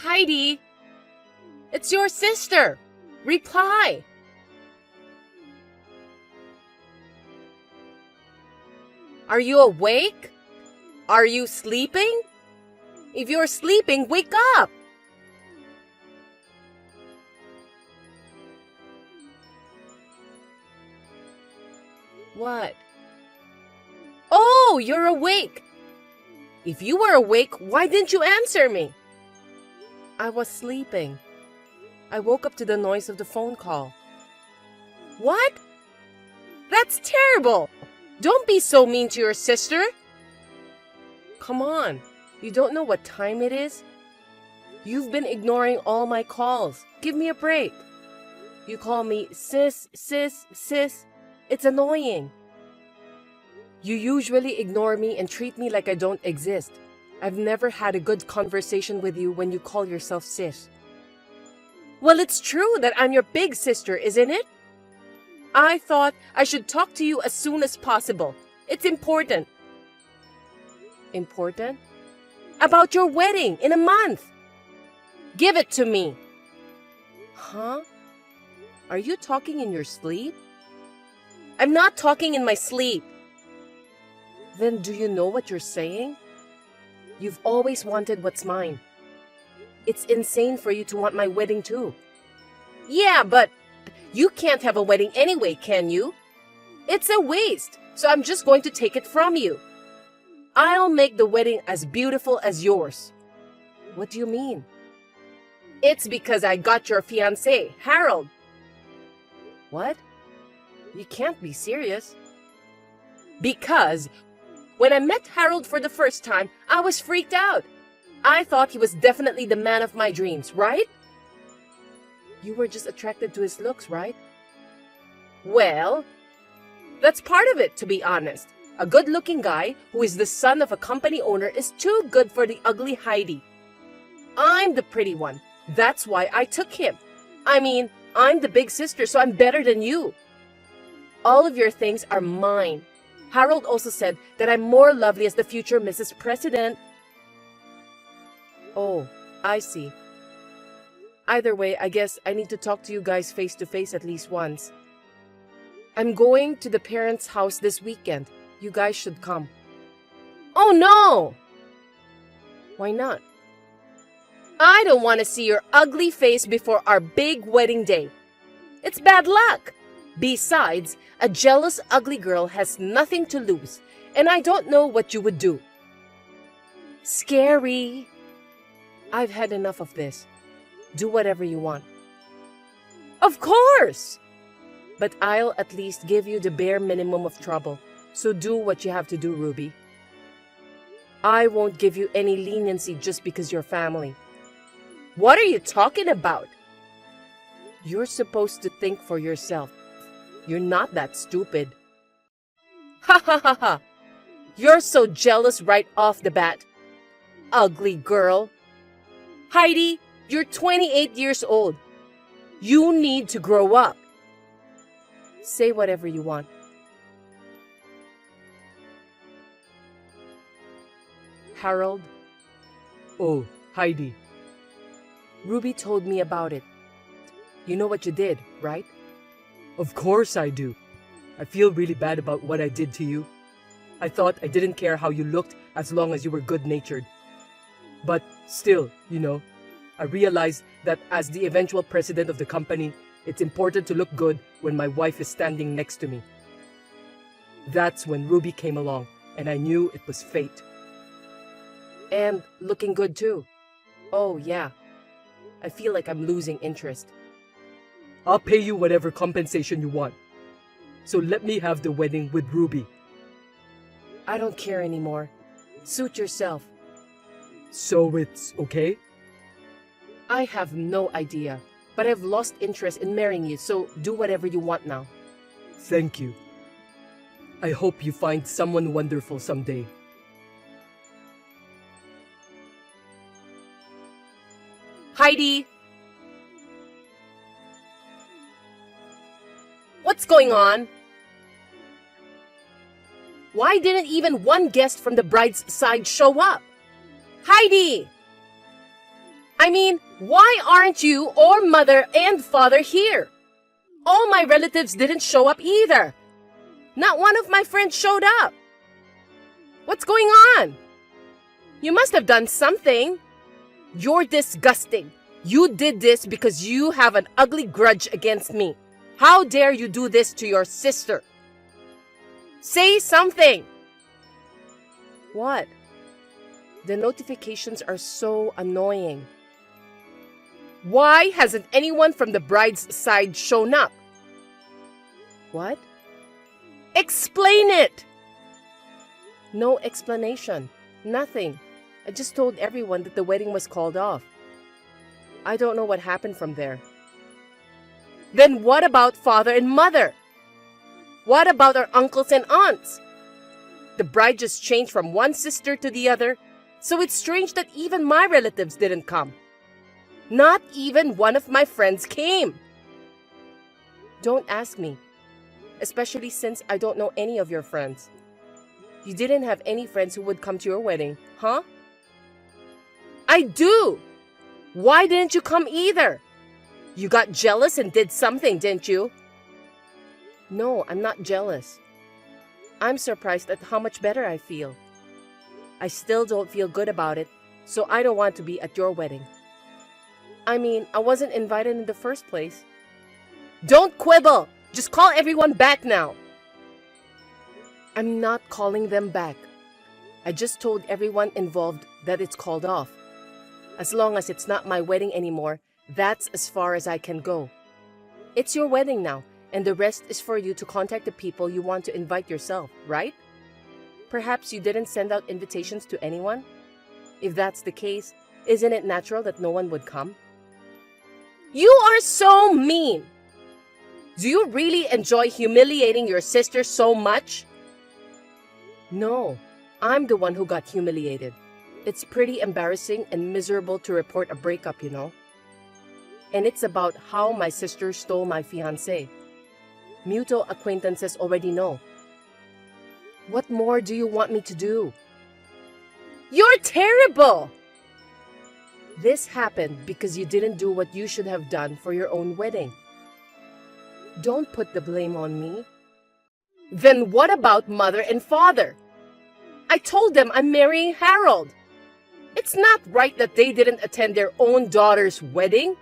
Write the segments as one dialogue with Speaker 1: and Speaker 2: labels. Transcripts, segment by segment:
Speaker 1: Heidi, it's your sister. Reply. Are you awake? Are you sleeping? If you're sleeping, wake up. What? Oh, you're awake. If you were awake, why didn't you answer me? I was sleeping. I woke up to the noise of the phone call. What? That's terrible. Don't be so mean to your sister. Come on, you don't know what time it is? You've been ignoring all my calls. Give me a break. You call me sis, sis, sis. It's annoying. You usually ignore me and treat me like I don't exist. I've never had a good conversation with you when you call yourself sis. Well, it's true that I'm your big sister, isn't it? I thought I should talk to you as soon as possible. It's important. Important? About your wedding in a month. Give it to me. Huh? Are you talking in your sleep? I'm not talking in my sleep. Then do you know what you're saying? You've always wanted what's mine. It's insane for you to want my wedding too. Yeah, but you can't have a wedding anyway, can you? It's a waste, so I'm just going to take it from you. I'll make the wedding as beautiful as yours. What do you mean? It's because I got your fiancé, Harold. What? You can't be serious. Because when I met Harold for the first time, I was freaked out. I thought he was definitely the man of my dreams, right? You were just attracted to his looks, right? Well, that's part of it, to be honest. A good-looking guy who is the son of a company owner is too good for the ugly Heidi. I'm the pretty one. That's why I took him. I mean, I'm the big sister, so I'm better than you. All of your things are mine. Harold also said that I'm more lovely as the future Mrs. President. Oh, I see. Either way, I guess I need to talk to you guys face to face at least once. I'm going to the parents' house this weekend. You guys should come. Oh no! Why not? I don't want to see your ugly face before our big wedding day. It's bad luck. Besides, a jealous, ugly girl has nothing to lose, and I don't know what you would do. Scary. I've had enough of this. Do whatever you want. Of course! But I'll at least give you the bare minimum of trouble, so do what you have to do, Ruby. I won't give you any leniency just because you're family. What are you talking about? You're supposed to think for yourself. You're not that stupid. Ha ha ha ha! You're so jealous right off the bat. Ugly girl. Heidi, you're 28 years old. You need to grow up. Say whatever you want. Harold?
Speaker 2: Oh, Heidi.
Speaker 1: Ruby told me about it. You know what you did, right?
Speaker 2: Of course I do. I feel really bad about what I did to you. I thought I didn't care how you looked as long as you were good-natured. But still, I realized that as the eventual president of the company, it's important to look good when my wife is standing next to me. That's when Ruby came along, and I knew it was fate.
Speaker 1: And looking good too. Oh yeah. I feel like I'm losing interest.
Speaker 2: I'll pay you whatever compensation you want. So let me have the wedding with Ruby.
Speaker 1: I don't care anymore. Suit yourself.
Speaker 2: So it's okay?
Speaker 1: I have no idea, but I've lost interest in marrying you, so do whatever you want now.
Speaker 2: Thank you. I hope you find someone wonderful someday.
Speaker 1: Heidi! What's going on? Why didn't even one guest from the bride's side show up? Heidi! I mean, why aren't you or mother and father here? All my relatives didn't show up either. Not one of my friends showed up. What's going on? You must have done something. You're disgusting. You did this because you have an ugly grudge against me. How dare you do this to your sister? Say something. What? The notifications are so annoying. Why hasn't anyone from the bride's side shown up? What? Explain it! No explanation. Nothing. I just told everyone that the wedding was called off. I don't know what happened from there. Then what about father and mother? What about our uncles and aunts? The bride just changed from one sister to the other, so it's strange that even my relatives didn't come. Not even one of my friends came. Don't ask me, especially since I don't know any of your friends. You didn't have any friends who would come to your wedding, huh? I do! Why didn't you come either? You got jealous and did something, didn't you? No, I'm not jealous. I'm surprised at how much better I feel. I still don't feel good about it, so I don't want to be at your wedding. I mean, I wasn't invited in the first place. Don't quibble! Just call everyone back now. I'm not calling them back. I just told everyone involved that it's called off. As long as it's not my wedding anymore, that's as far as I can go. It's your wedding now, and the rest is for you to contact the people you want to invite yourself, right? Perhaps you didn't send out invitations to anyone? If that's the case, isn't it natural that no one would come? You are so mean! Do you really enjoy humiliating your sister so much? No, I'm the one who got humiliated. It's pretty embarrassing and miserable to report a breakup, you know. And it's about how my sister stole my fiancé. Mutual acquaintances already know. What more do you want me to do? You're terrible! This happened because you didn't do what you should have done for your own wedding. Don't put the blame on me. Then what about mother and father? I told them I'm marrying Harold. It's not right that they didn't attend their own daughter's wedding.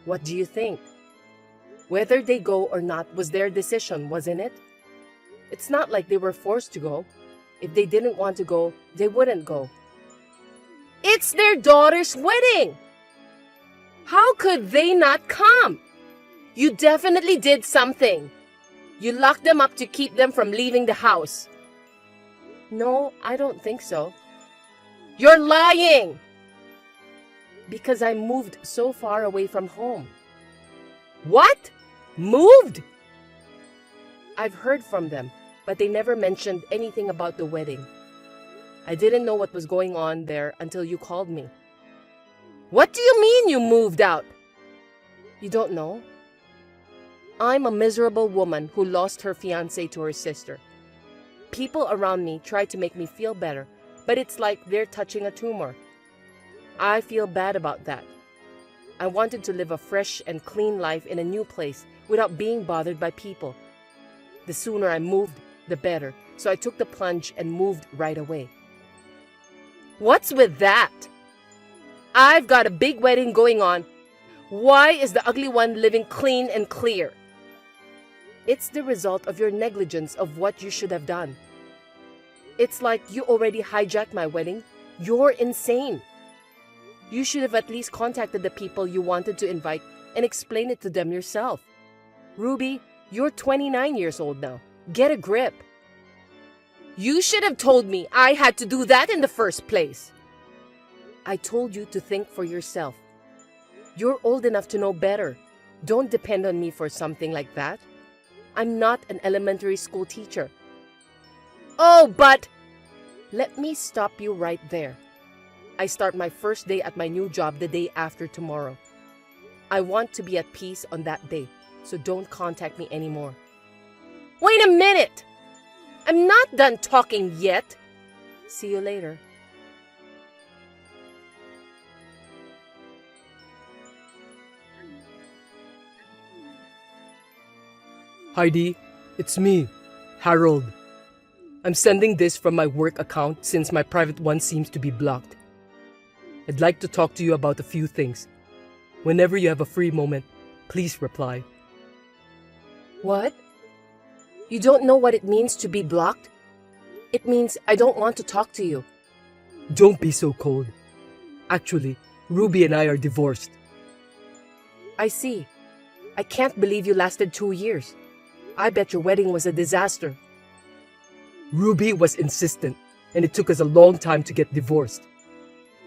Speaker 1: What do you think? Whether they go or not was their decision, wasn't it? It's not like they were forced to go. If they didn't want to go, they wouldn't go. It's their daughter's wedding! How could they not come? You definitely did something. You locked them up to keep them from leaving the house. No, I don't think so. You're lying! Because I moved so far away from home. What? Moved? I've heard from them, but they never mentioned anything about the wedding. I didn't know what was going on there until you called me. What do you mean you moved out? You don't know? I'm a miserable woman who lost her fiancé to her sister. People around me try to make me feel better, but it's like they're touching a tumor. I feel bad about that. I wanted to live a fresh and clean life in a new place without being bothered by people. The sooner I moved, the better, so I took the plunge and moved right away. What's with that? I've got a big wedding going on. Why is the ugly one living clean and clear? It's the result of your negligence of what you should have done. It's like you already hijacked my wedding. You're insane. You should have at least contacted the people you wanted to invite and explained it to them yourself. Ruby, you're 29 years old now. Get a grip. You should have told me I had to do that in the first place. I told you to think for yourself. You're old enough to know better. Don't depend on me for something like that. I'm not an elementary school teacher. Oh, but... Let me stop you right there. I start my first day at my new job the day after tomorrow. I want to be at peace on that day, so don't contact me anymore. Wait a minute! I'm not done talking yet. See you later.
Speaker 2: Heidi, it's me, Harold. I'm sending this from my work account since my private one seems to be blocked. I'd like to talk to you about a few things. Whenever you have a free moment, please reply.
Speaker 1: What? You don't know what it means to be blocked? It means I don't want to talk to you.
Speaker 2: Don't be so cold. Actually, Ruby and I are divorced.
Speaker 1: I see. I can't believe you lasted 2 years. I bet your wedding was a disaster.
Speaker 2: Ruby was insistent, and it took us a long time to get divorced.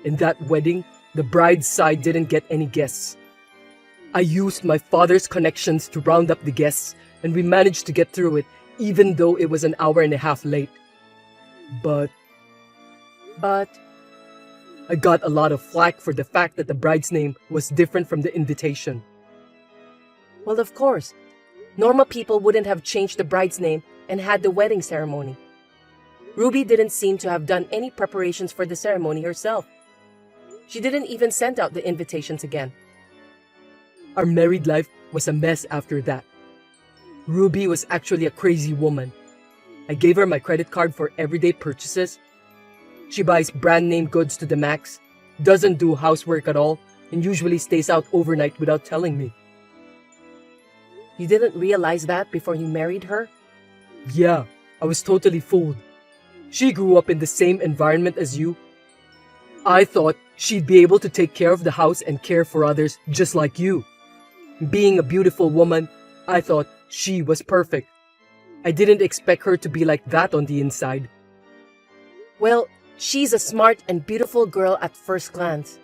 Speaker 2: In that wedding, the bride's side didn't get any guests. I used my father's connections to round up the guests, and we managed to get through it, even though it was an hour and a half late. But I got a lot of flack for the fact that the bride's name was different from the invitation.
Speaker 1: Well, of course. Normal people wouldn't have changed the bride's name and had the wedding ceremony. Ruby didn't seem to have done any preparations for the ceremony herself. She didn't even send out the invitations again.
Speaker 2: Our married life was a mess after that. Ruby was actually a crazy woman. I gave her my credit card for everyday purchases. She buys brand name goods to the max, doesn't do housework at all, and usually stays out overnight without telling me.
Speaker 1: You didn't realize that before you married her?
Speaker 2: Yeah, I was totally fooled. She grew up in the same environment as you. I thought she'd be able to take care of the house and care for others just like you. Being a beautiful woman, I thought she was perfect. I didn't expect her to be like that on the inside.
Speaker 1: Well, she's a smart and beautiful girl at first glance.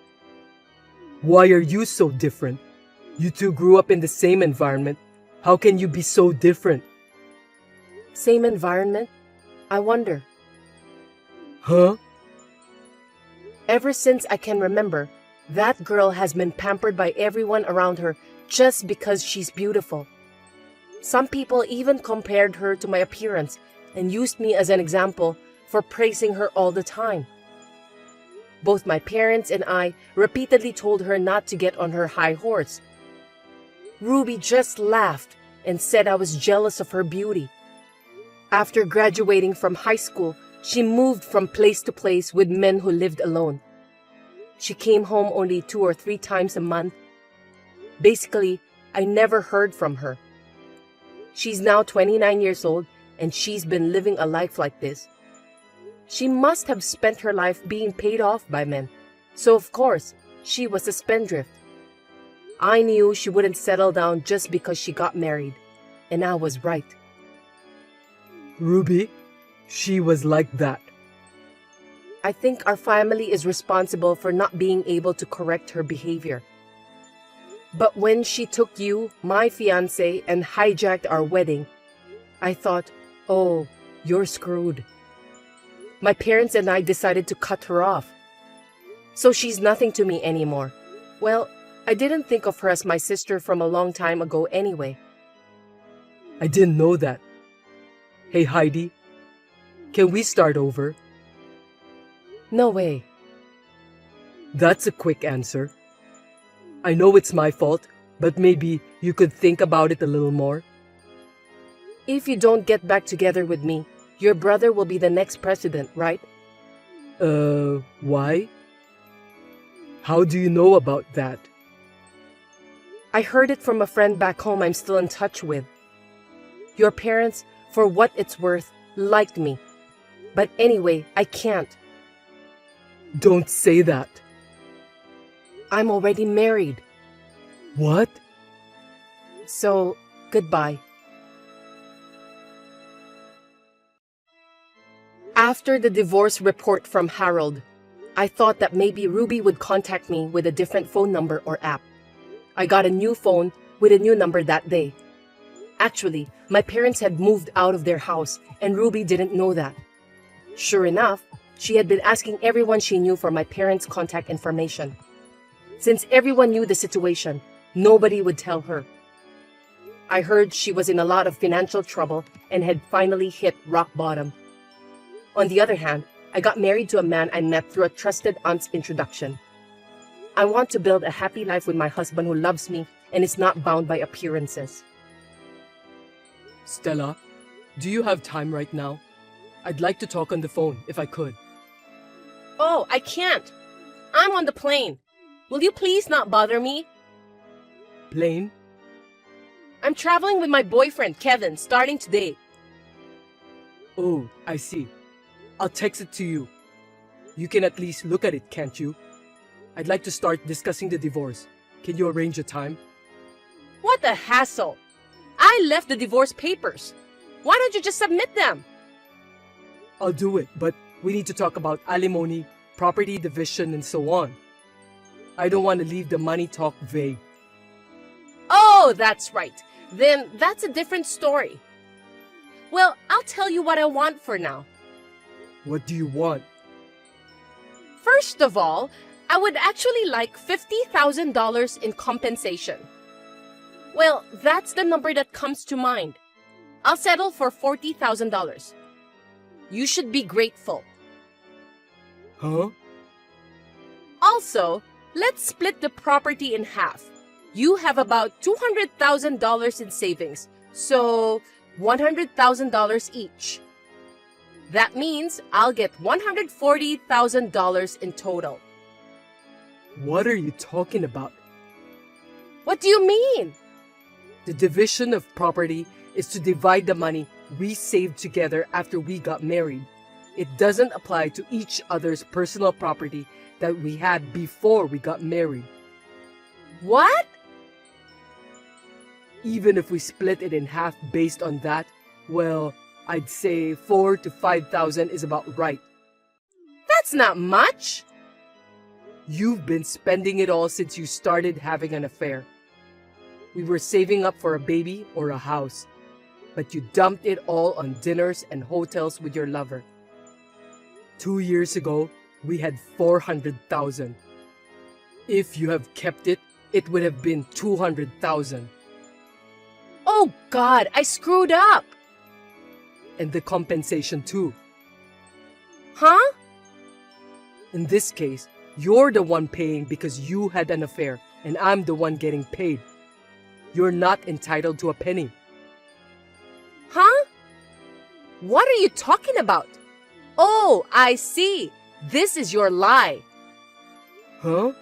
Speaker 2: Why are you so different? You two grew up in the same environment. How can you be so different?
Speaker 1: Same environment? I wonder.
Speaker 2: Huh?
Speaker 1: Ever since I can remember, that girl has been pampered by everyone around her just because she's beautiful. Some people even compared her to my appearance and used me as an example for praising her all the time. Both my parents and I repeatedly told her not to get on her high horse. Ruby just laughed and said I was jealous of her beauty. After graduating from high school, she moved from place to place with men who lived alone. She came home only 2 or 3 times a month. Basically, I never heard from her. She's now 29 years old and she's been living a life like this. She must have spent her life being paid off by men, so of course, she was a spendthrift. I knew she wouldn't settle down just because she got married, and I was right.
Speaker 2: Ruby, she was like that.
Speaker 1: I think our family is responsible for not being able to correct her behavior. But when she took you, my fiancé, and hijacked our wedding, I thought, oh, you're screwed. My parents and I decided to cut her off. So she's nothing to me anymore. Well, I didn't think of her as my sister from a long time ago anyway.
Speaker 2: I didn't know that. Hey Heidi, can we start over?
Speaker 1: No way.
Speaker 2: That's a quick answer. I know it's my fault, but maybe you could think about it a little more.
Speaker 1: If you don't get back together with me, your brother will be the next president, right?
Speaker 2: Why? How do you know about that?
Speaker 1: I heard it from a friend back home I'm still in touch with. Your parents, for what it's worth, liked me. But anyway, I can't.
Speaker 2: Don't say that.
Speaker 1: I'm already married.
Speaker 2: What?
Speaker 1: So, goodbye. After the divorce report from Harold, I thought that maybe Ruby would contact me with a different phone number or app. I got a new phone with a new number that day. Actually, my parents had moved out of their house and Ruby didn't know that. Sure enough, she had been asking everyone she knew for my parents' contact information. Since everyone knew the situation, nobody would tell her. I heard she was in a lot of financial trouble and had finally hit rock bottom. On the other hand, I got married to a man I met through a trusted aunt's introduction. I want to build a happy life with my husband who loves me and is not bound by appearances.
Speaker 2: Stella, do you have time right now? I'd like to talk on the phone if I could.
Speaker 1: Oh, I can't. I'm on the plane. Will you please not bother me?
Speaker 2: Plane?
Speaker 1: I'm traveling with my boyfriend, Kevin, starting today.
Speaker 2: Oh, I see. I'll text it to you. You can at least look at it, can't you? I'd like to start discussing the divorce. Can you arrange a time?
Speaker 1: What a hassle. I left the divorce papers. Why don't you just submit them?
Speaker 2: I'll do it, but we need to talk about alimony, property division, and so on. I don't want to leave the money talk vague.
Speaker 1: Oh, that's right. Then that's a different story. Well, I'll tell you what I want for now.
Speaker 2: What do you want?
Speaker 1: First of all, I would actually like $50,000 in compensation. Well, that's the number that comes to mind. I'll settle for $40,000. You should be grateful.
Speaker 2: Huh?
Speaker 1: Also, let's split the property in half. You have about $200,000 in savings, so $100,000 each. That means I'll get $140,000 in total.
Speaker 2: What are you talking about?
Speaker 1: What do you mean?
Speaker 2: The division of property is to divide the money we saved together after we got married. It doesn't apply to each other's personal property that we had before we got married.
Speaker 1: What?
Speaker 2: Even if we split it in half based on that, well, I'd say 4,000 to 5,000 is about right.
Speaker 1: That's not much.
Speaker 2: You've been spending it all since you started having an affair. We were saving up for a baby or a house, but you dumped it all on dinners and hotels with your lover. 2 years ago, we had 400,000. If you have kept it, it would have been 200,000.
Speaker 1: Oh God, I screwed up.
Speaker 2: And the compensation too.
Speaker 1: Huh?
Speaker 2: In this case, you're the one paying because you had an affair, and I'm the one getting paid. You're not entitled to a penny.
Speaker 1: Huh? What are you talking about? Oh, I see. This is your lie.
Speaker 2: Huh?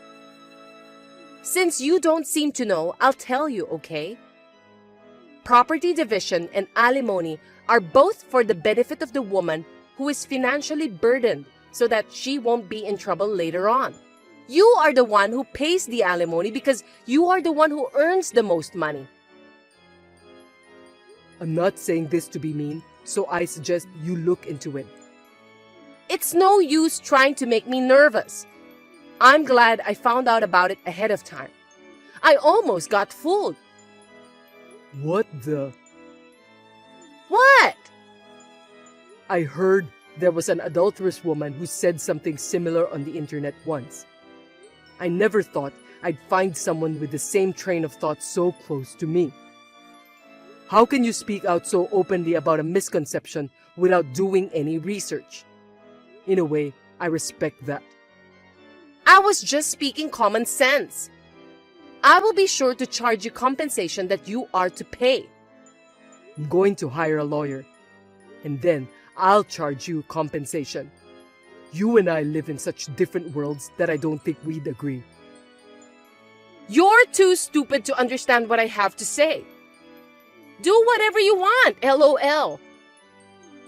Speaker 1: Since you don't seem to know, I'll tell you, okay? Property division and alimony are both for the benefit of the woman who is financially burdened so that she won't be in trouble later on. You are the one who pays the alimony because you are the one who earns the most money.
Speaker 2: I'm not saying this to be mean, so I suggest you look into it.
Speaker 1: It's no use trying to make me nervous. I'm glad I found out about it ahead of time. I almost got fooled.
Speaker 2: What the?
Speaker 1: What?
Speaker 2: I heard there was an adulterous woman who said something similar on the internet once. I never thought I'd find someone with the same train of thought so close to me. How can you speak out so openly about a misconception without doing any research? In a way, I respect that.
Speaker 1: I was just speaking common sense. I will be sure to charge you compensation that you are to pay.
Speaker 2: I'm going to hire a lawyer, and then I'll charge you compensation. You and I live in such different worlds that I don't think we'd agree.
Speaker 1: You're too stupid to understand what I have to say. Do whatever you want, LOL.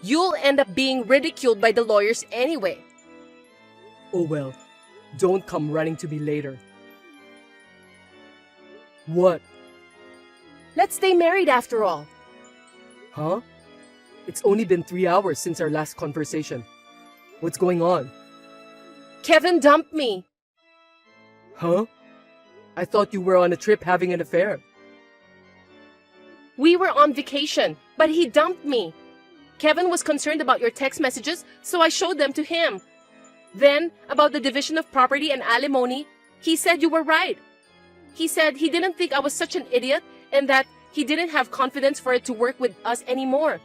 Speaker 1: You'll end up being ridiculed by the lawyers anyway.
Speaker 2: Oh well, don't come running to me later. What?
Speaker 1: Let's stay married after all.
Speaker 2: Huh? It's only been 3 hours since our last conversation. What's going on?
Speaker 1: Kevin dumped me.
Speaker 2: Huh? I thought you were on a trip having an affair.
Speaker 1: We were on vacation, but he dumped me. Kevin was concerned about your text messages, so I showed them to him. Then, about the division of property and alimony, he said you were right. He said he didn't think I was such an idiot and that he didn't have confidence for it to work with us anymore.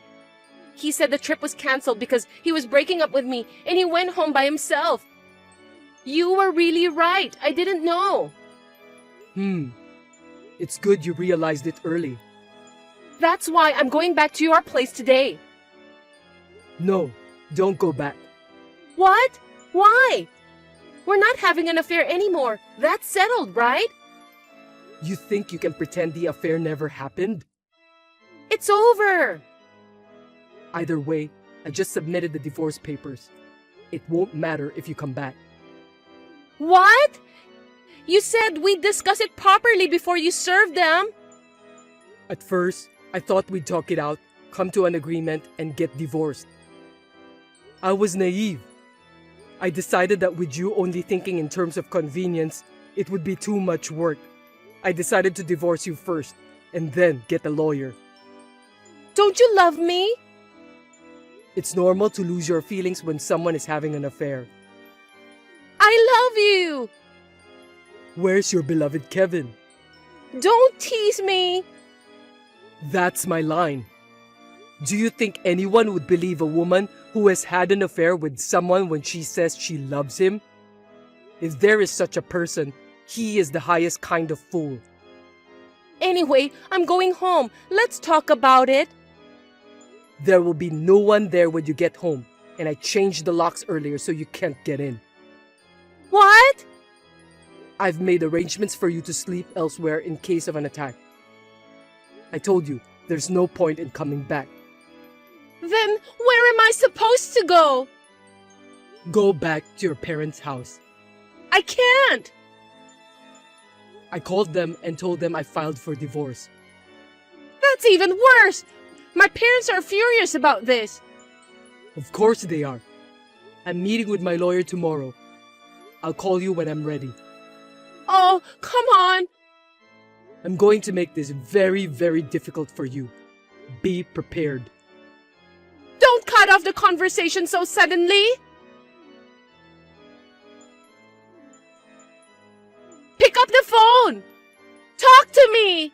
Speaker 1: He said the trip was canceled because he was breaking up with me and he went home by himself. You were really right. I didn't know.
Speaker 2: It's good you realized it early.
Speaker 1: That's why I'm going back to your place today.
Speaker 2: No, don't go back.
Speaker 1: What? Why? We're not having an affair anymore. That's settled, right?
Speaker 2: You think you can pretend the affair never happened?
Speaker 1: It's over.
Speaker 2: Either way, I just submitted the divorce papers. It won't matter if you come back.
Speaker 1: What? You said we'd discuss it properly before you served them.
Speaker 2: At first, I thought we'd talk it out, come to an agreement, and get divorced. I was naive. I decided that with you only thinking in terms of convenience, it would be too much work. I decided to divorce you first, and then get a lawyer.
Speaker 1: Don't you love me?
Speaker 2: It's normal to lose your feelings when someone is having an affair.
Speaker 1: I love you.
Speaker 2: Where's your beloved Kevin?
Speaker 1: Don't tease me.
Speaker 2: That's my line. Do you think anyone would believe a woman who has had an affair with someone when she says she loves him? If there is such a person, he is the highest kind of fool.
Speaker 1: Anyway, I'm going home. Let's talk about it.
Speaker 2: There will be no one there when you get home, and I changed the locks earlier so you can't get in.
Speaker 1: What?
Speaker 2: I've made arrangements for you to sleep elsewhere in case of an attack. I told you, there's no point in coming back.
Speaker 1: Then where am I supposed to go?
Speaker 2: Go back to your parents' house.
Speaker 1: I can't.
Speaker 2: I called them and told them I filed for divorce.
Speaker 1: That's even worse. My parents are furious about this.
Speaker 2: Of course they are. I'm meeting with my lawyer tomorrow. I'll call you when I'm ready.
Speaker 1: Oh, come on.
Speaker 2: I'm going to make this very, very difficult for you. Be prepared.
Speaker 1: Don't cut off the conversation so suddenly. Pick up the phone. Talk to me.